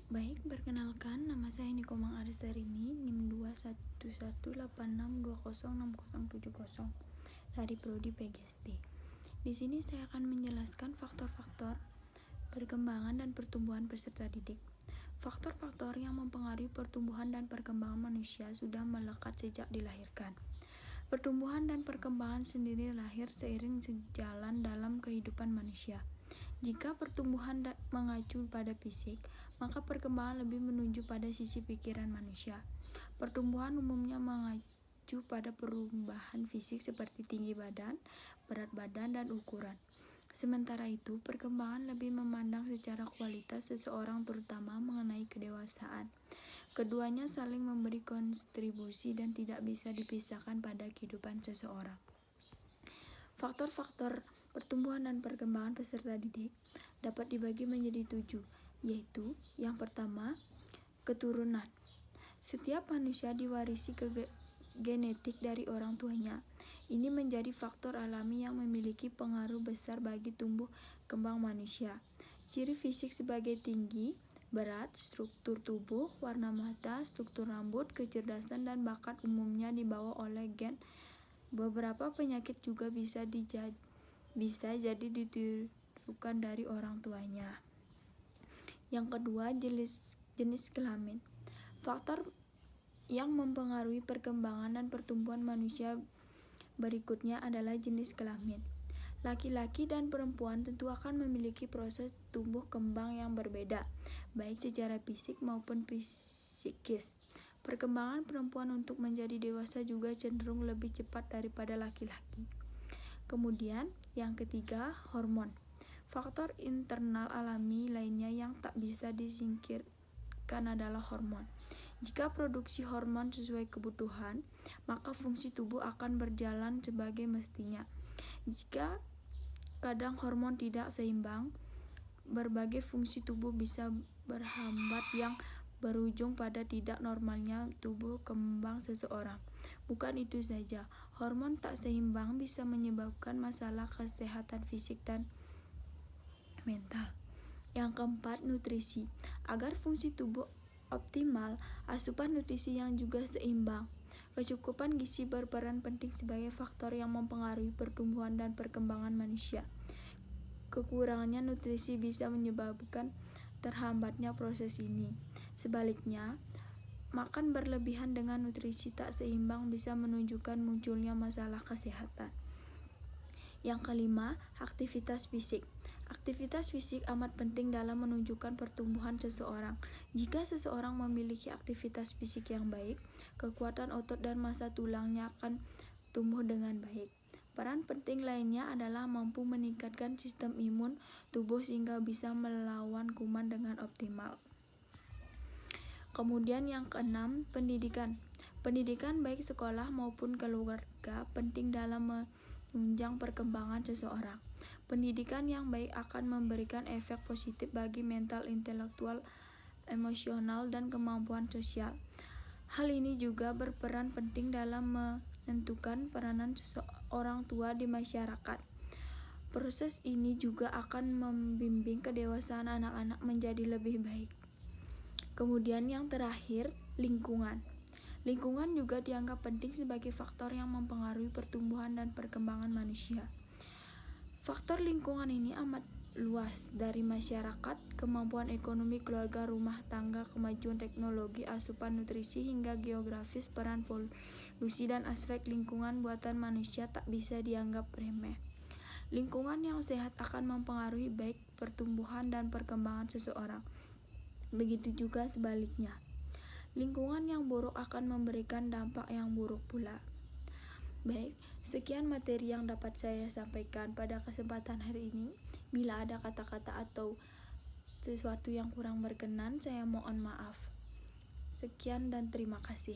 Baik, perkenalkan, nama saya Niko Mang Aristarini, NIM 21186206070 dari Prodi PGSD. Di sini saya akan menjelaskan faktor-faktor perkembangan dan pertumbuhan peserta didik. Faktor-faktor yang mempengaruhi pertumbuhan dan perkembangan manusia sudah melekat sejak dilahirkan. Pertumbuhan dan perkembangan sendiri lahir seiring sejalan dalam kehidupan manusia. Jika pertumbuhan mengacu pada fisik, maka perkembangan lebih menuju pada sisi pikiran manusia. Pertumbuhan umumnya mengacu pada perubahan fisik seperti tinggi badan, berat badan, dan ukuran. Sementara itu, perkembangan lebih memandang secara kualitas seseorang, terutama mengenai kedewasaan. Keduanya saling memberi kontribusi dan tidak bisa dipisahkan pada kehidupan seseorang. Faktor-faktor pertumbuhan dan perkembangan peserta didik dapat dibagi menjadi 7, yaitu yang pertama, keturunan. Setiap manusia diwarisi genetik dari orang tuanya. Ini menjadi faktor alami yang memiliki pengaruh besar bagi tumbuh kembang manusia. Ciri fisik sebagai tinggi, berat, struktur tubuh, warna mata, struktur rambut, kecerdasan, dan bakat umumnya dibawa oleh gen. Beberapa penyakit juga bisa jadi ditirukan dari orang tuanya. Yang kedua, jenis kelamin. Faktor yang mempengaruhi perkembangan dan pertumbuhan manusia berikutnya adalah jenis kelamin. Laki-laki dan perempuan tentu akan memiliki proses tumbuh kembang yang berbeda, baik secara fisik maupun psikis. Perkembangan perempuan untuk menjadi dewasa juga cenderung lebih cepat daripada laki-laki. Kemudian, yang ketiga, hormon. Faktor internal alami lainnya yang tak bisa disingkirkan adalah hormon. Jika produksi hormon sesuai kebutuhan, maka fungsi tubuh akan berjalan sebagai mestinya. Jika kadang hormon tidak seimbang, berbagai fungsi tubuh bisa berhambat yang berujung pada tidak normalnya tubuh kembang seseorang. Bukan itu saja, hormon tak seimbang bisa menyebabkan masalah kesehatan fisik dan mental. Yang keempat, nutrisi. Agar fungsi tubuh optimal, asupan nutrisi yang juga seimbang. Kecukupan gizi berperan penting sebagai faktor yang mempengaruhi pertumbuhan dan perkembangan manusia. Kekurangannya nutrisi bisa menyebabkan terhambatnya proses ini. Sebaliknya, makan berlebihan dengan nutrisi tak seimbang bisa menunjukkan munculnya masalah kesehatan. Yang kelima, aktivitas fisik. Aktivitas fisik amat penting dalam menunjukkan pertumbuhan seseorang. Jika seseorang memiliki aktivitas fisik yang baik, kekuatan otot dan massa tulangnya akan tumbuh dengan baik. Peran penting lainnya adalah mampu meningkatkan sistem imun tubuh sehingga bisa melawan kuman dengan optimal. Kemudian yang keenam, pendidikan. Pendidikan baik sekolah maupun keluarga penting dalam menunjang perkembangan seseorang. Pendidikan yang baik akan memberikan efek positif bagi mental, intelektual, emosional, dan kemampuan sosial. Hal ini juga berperan penting dalam menentukan peranan seorang tua di masyarakat. Proses ini juga akan membimbing kedewasaan anak-anak menjadi lebih baik. Kemudian yang terakhir, lingkungan. Lingkungan juga dianggap penting sebagai faktor yang mempengaruhi pertumbuhan dan perkembangan manusia. Faktor lingkungan ini amat luas, dari masyarakat, kemampuan ekonomi keluarga, rumah tangga, kemajuan teknologi, asupan nutrisi, hingga geografis. Peran polusi dan aspek lingkungan buatan manusia tak bisa dianggap remeh. Lingkungan yang sehat akan mempengaruhi baik pertumbuhan dan perkembangan seseorang. Begitu juga sebaliknya. Lingkungan yang buruk akan memberikan dampak yang buruk pula. Baik, sekian materi yang dapat saya sampaikan pada kesempatan hari ini. Bila ada kata-kata atau sesuatu yang kurang berkenan, saya mohon maaf. Sekian dan terima kasih.